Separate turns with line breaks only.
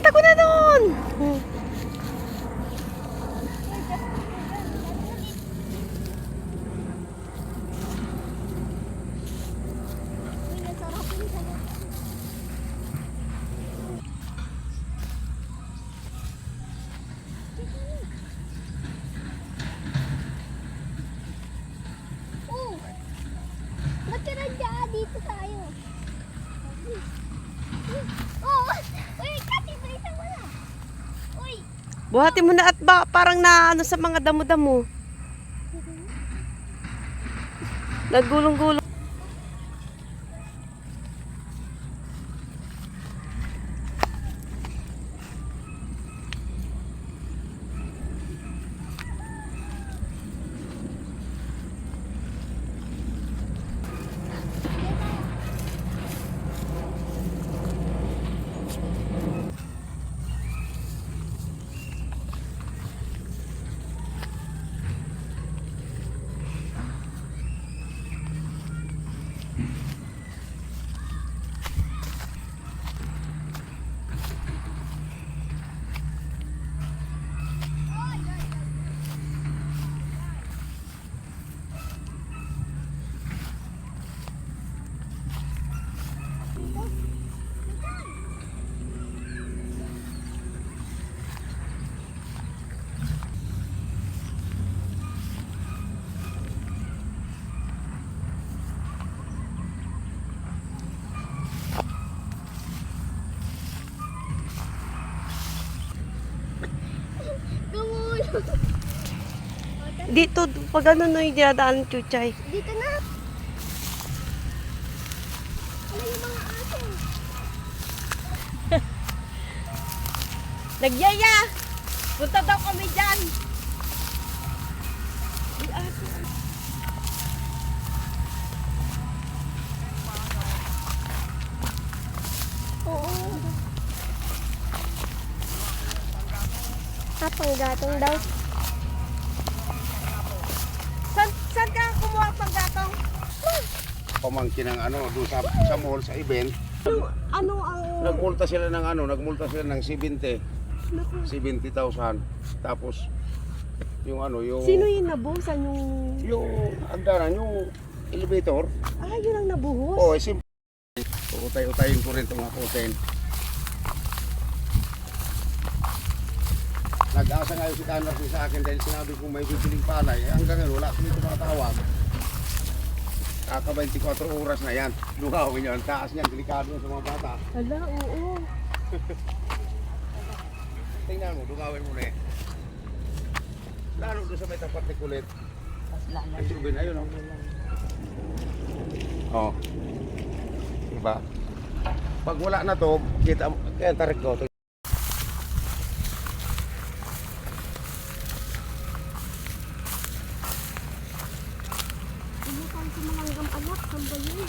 Tako na doon!
Natira dyan, dito tayo. Oh, uy, kasi isa mo na. Uy.
Buhatin mo na at ba, parang na ano sa mga damo-damo. Nagulong-gulong. Dito, pag ano no yung dinadaan ng chuchay.
Dito na. Ano yung mga aso?
Nagyaya! Punta daw kami dyan! Ay, aso.
Oo. Panggatong daw.
Saan ka kumuha pang gatong?
Pamangkin ng ano, doon sa mall, sa event.
Ano ang...
Nagmulta sila ng ano, nagmulta sila ng 70,000. Tapos, yung ano, yung...
Sino yung nabuhusan yung...
Yung hagdanan, yung elevator.
Ah, yun ang nabuhos?
Oo, simple. Utay-utayin ko rin itong hakutin. Nag-asa nga yung si Tanner sa akin dahil sinabi kong may bibiling palay. Hanggang ngayon, wala akong ito makatawag. Kaka 24 oras na yan. Luhawin nyo, ang taas niyan, delikado sa mga bata.
Ala, oo.
Tingnan mo, dungawin mo na eh. Lalo doon sa may tapat ni Kulit. Ay, Subin, ayun o. Oh. Diba? Pag wala na to, kita mo, kaya tarik ko.
Ano tayo sa mga hanggang anak? Saan ba yun?